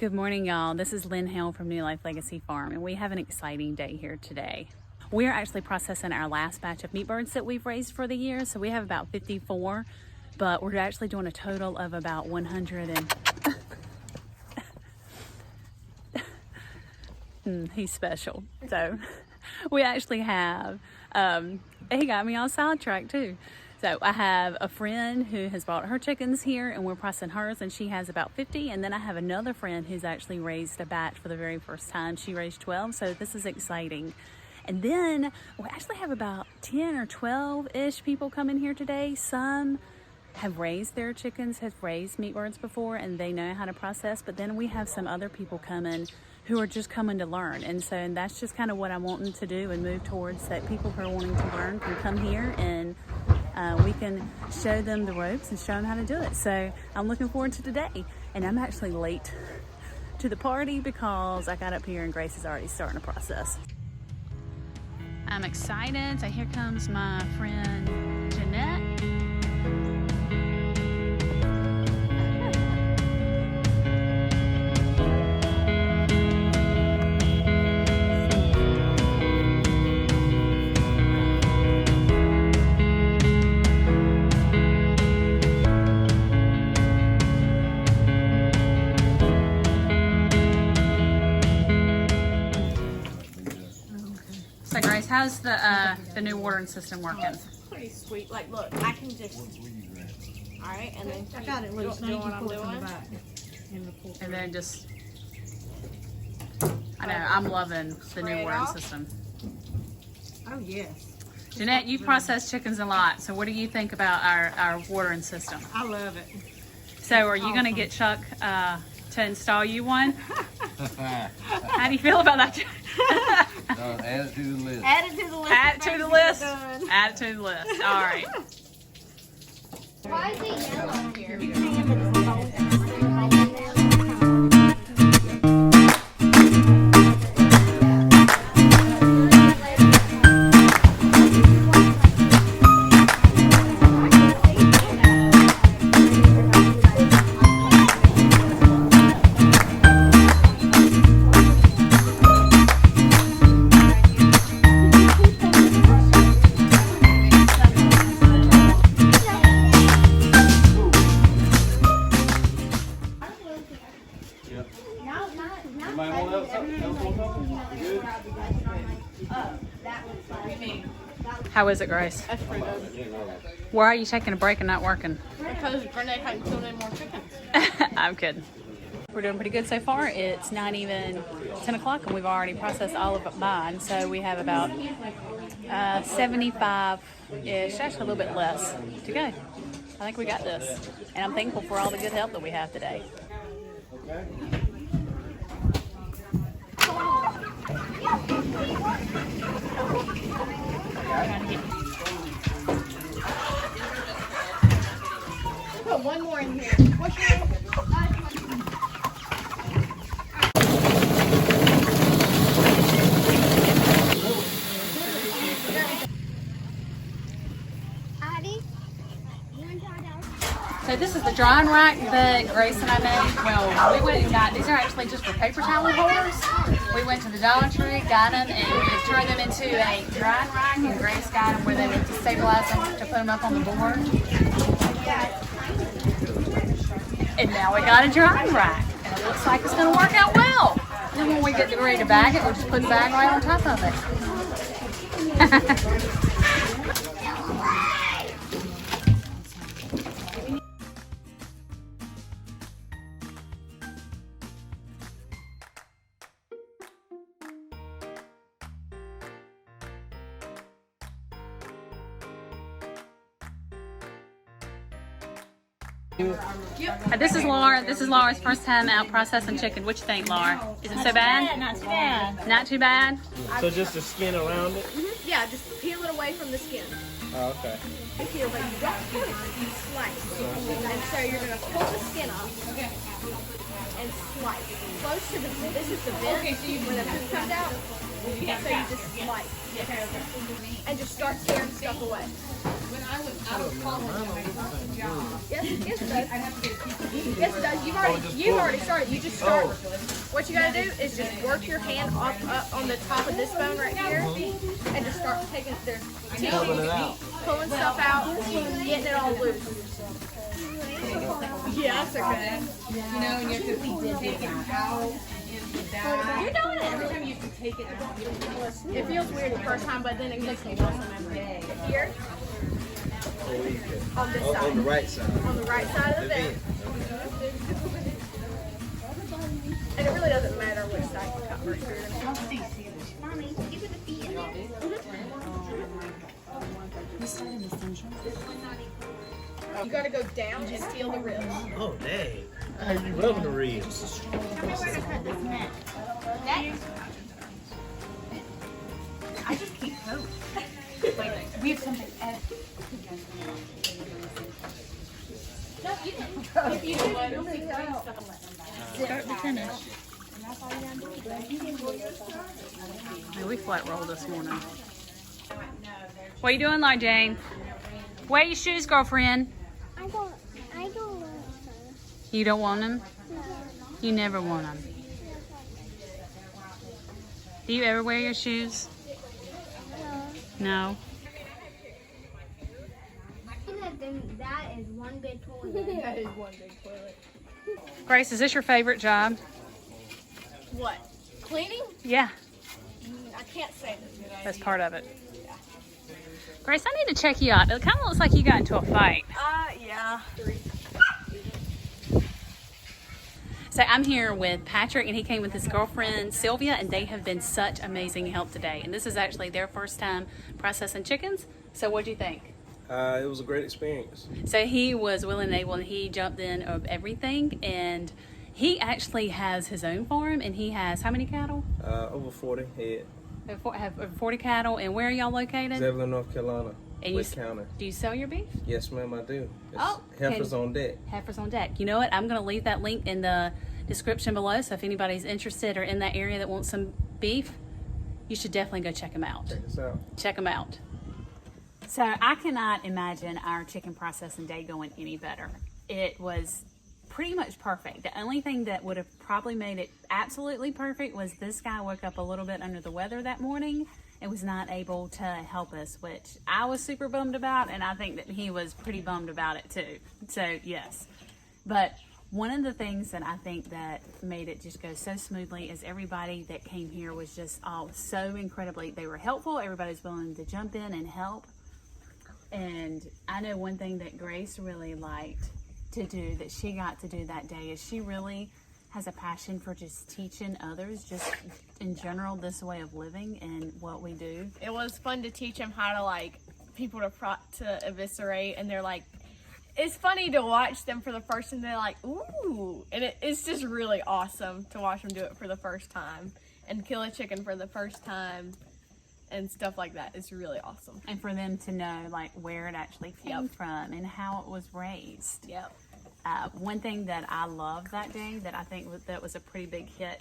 Good morning, y'all. This is Lynn Hale from New Life Legacy Farm, and we have an exciting day here today. We are actually processing our last batch of meat birds that we've raised for the year, so we have about 54, but we're actually doing a total of about 100 and he's special. So we actually have, he got me on sidetrack too. So I have a friend who has bought her chickens here and we're processing hers, and she has about 50. And then I have another friend who's actually raised a batch for the very first time. She raised 12, so this is exciting. And then we actually have about 10 or 12-ish people coming here today. Some have raised their chickens, have raised meat birds before, and they know how to process. But then we have some other people coming who are just coming to learn. And so that's just kind of what I'm wanting to do and move towards, that people who are wanting to learn can come here and we can show them the ropes and show them how to do it. So I'm looking forward to today. And I'm actually late to the party because I got up here and Grace is already starting to process. I'm excited. So here comes my friend Jeanette. So Grace, how's the new watering system working? It's pretty sweet. Like, look, I can just. All right, and then I got it loose. do what I'm doing. And then just, I know, I'm loving the new watering system. Oh yes, Jeanette, you've processed chickens a lot, so what do you think about our watering system? I love it. So are you going to get Chuck to install you one? How do you feel about that? Add it to the list. Add it to the list. Add it to the list. Add it to the list. All right. Why is it yellow here? How is it, Grace? That's pretty good. Why are you taking a break and not working? Because Renee hadn't killed any more chickens. I'm kidding. We're doing pretty good so far. It's not even 10 o'clock and we've already processed all of mine. So we have about 75-ish, actually a little bit less to go. I think we got this. And I'm thankful for all the good help that we have today. Put one more in here. What's your name? So this is the drying rack that Grace and I made. Well, we went and got, these are actually just for paper towel holders. We went to the Dollar Tree, got them, and we turned them into a drying rack, and Grace got them where they would stabilize them to put them up on the board. And now we got a drying rack, and it looks like it's going to work out well. And then when we get ready to bag it, we'll just put the bag right on top of it. This is Laura. This is Laura's first time out processing chicken. What you think, Laura? Is it so bad? Not too bad. Not too bad? So just the skin around it? Yeah, just peel it away from the skin. Oh, okay. Peel, but you don't cut it, you slice. And so you're gonna pull the skin off and slice. Close to the, this is the bend where the food comes out. So you just slice. And just start tearing stuff away. Yes, it does. Yes, it does. You've already started. You just start. What you gotta do is just work your hand up on the top of this bone right here, and just start taking there's pulling stuff out, getting it all loose. Yeah, that's okay. You know, and you have to take it out and that. You're doing it. Every time you have to take it out. It feels weird the first time, but then it gets muscle memory. Here, on this side. On the right side. On the right side of the bed. And it really doesn't matter which side you cut first. Mommy, you put the feet in there. You gotta go down and feel the ribs. Oh, dang. How you rubbing the ribs? Tell me where to cut this neck. Next. I just keep hope. Like, we have something else. No, you didn't. If you do, you'll see green stuff. Start to finish. Yeah, we flat rolled this morning. What are you doing, Lloyd Jane? Wear your shoes, girlfriend. I don't want some. You don't want them? You never want them. Do you ever wear your shoes? No. That is one big toilet. That is one big toilet. Grace, is this your favorite job? What? Cleaning? Yeah, I can't say this. that's part of it. Grace, I need to check you out. It kind of looks like you got into a fight. Yeah. So I'm here with Patrick, and he came with his girlfriend Sylvia, and they have been such amazing help today. And this is actually their first time processing chickens. So what do you think? It was a great experience. So he was willing and able, and he jumped in of everything. And he actually has his own farm, and he has how many cattle? Over 40 head. Have 40 cattle. And where are y'all located? Zebulon, North Carolina. And Wake County. Do you sell your beef? Yes, ma'am, I do. It's Oh, heifers okay. on deck. Heifers on deck. You know what? I'm going to leave that link in the description below. So if anybody's interested or in that area that wants some beef, you should definitely go check them out. Check this out. Check them out. So I cannot imagine our chicken processing day going any better. It was pretty much perfect. The only thing that would have probably made it absolutely perfect was this guy woke up a little bit under the weather that morning and was not able to help us, which I was super bummed about, and I think that he was pretty bummed about it too. So yes, but one of the things that I think that made it just go so smoothly is everybody that came here was just all so incredibly, they were helpful. Everybody was willing to jump in and help. And I know one thing that Grace really liked to do, that she got to do that day, is she really has a passion for just teaching others, just in general, this way of living and what we do. It was fun to teach them how to people to eviscerate, and they're like, it's funny to watch them for the first time. They're like, ooh, and it's just really awesome to watch them do it for the first time and kill a chicken for the first time and stuff like that. It's really awesome. And for them to know where it actually came from and how it was raised. Yep. One thing that I loved that day that I think that was a pretty big hit,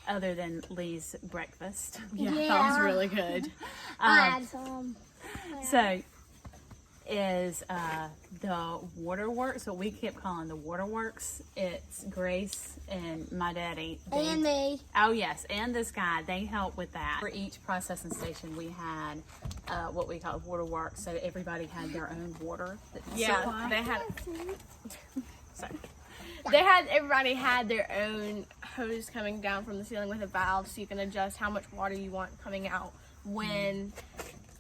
other than Lee's breakfast. Yeah, that was really good. I had some. So is the waterworks, what we kept calling the waterworks. It's Grace and my daddy. And me. Oh yes, and this guy, they help with that. For each processing station we had what we call waterworks, so everybody had their own water supply. They had So, everybody had their own hose coming down from the ceiling with a valve, so you can adjust how much water you want coming out when.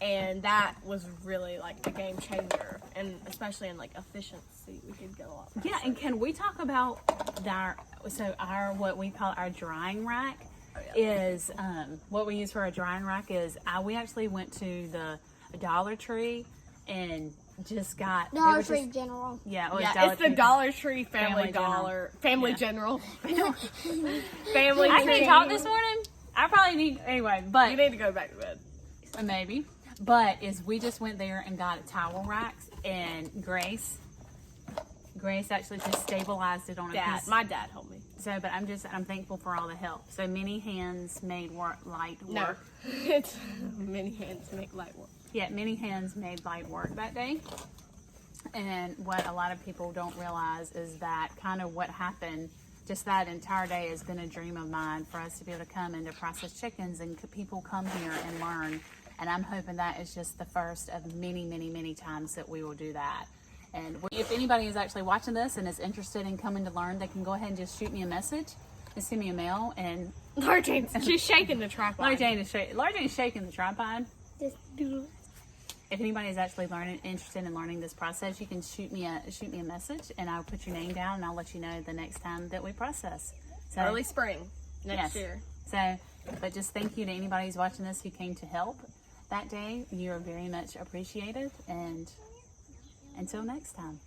And that was really a game changer, and especially in efficiency, we could get a lot faster. yeah, and can we talk about our what we call our drying rack? Is what we use for our drying rack is we actually went to the Dollar Tree and just got Dollar Tree General. Yeah, it was Yeah, Dollar it's the Tree. Dollar Tree Family General. Family I Tree. can't talk this morning. I probably need anyway, but You need to go back to bed. maybe. But is we just went there and got towel racks, and Grace actually just stabilized it on a piece. My dad helped me. So, but I'm thankful for all the help. So many hands made light No, work. it's many hands make light work. Yeah, many hands made light work that day. And what a lot of people don't realize is that kind of what happened just that entire day has been a dream of mine, for us to be able to come into Processed Chickens and people come here and learn. And I'm hoping that is just the first of many, many, many times that we will do that. And if anybody is actually watching this and is interested in coming to learn, they can go ahead and just shoot me a message and send me a mail. And Laura Jane's, she's shaking the tripod. Laura Jane is shaking the tripod. Just do If anybody is actually interested in learning this process, you can shoot me a message, and I'll put your name down, and I'll let you know the next time that we process. So, Early spring next yes. year. So, but just thank you to anybody who's watching this who came to help that day. You are very much appreciated, and until next time.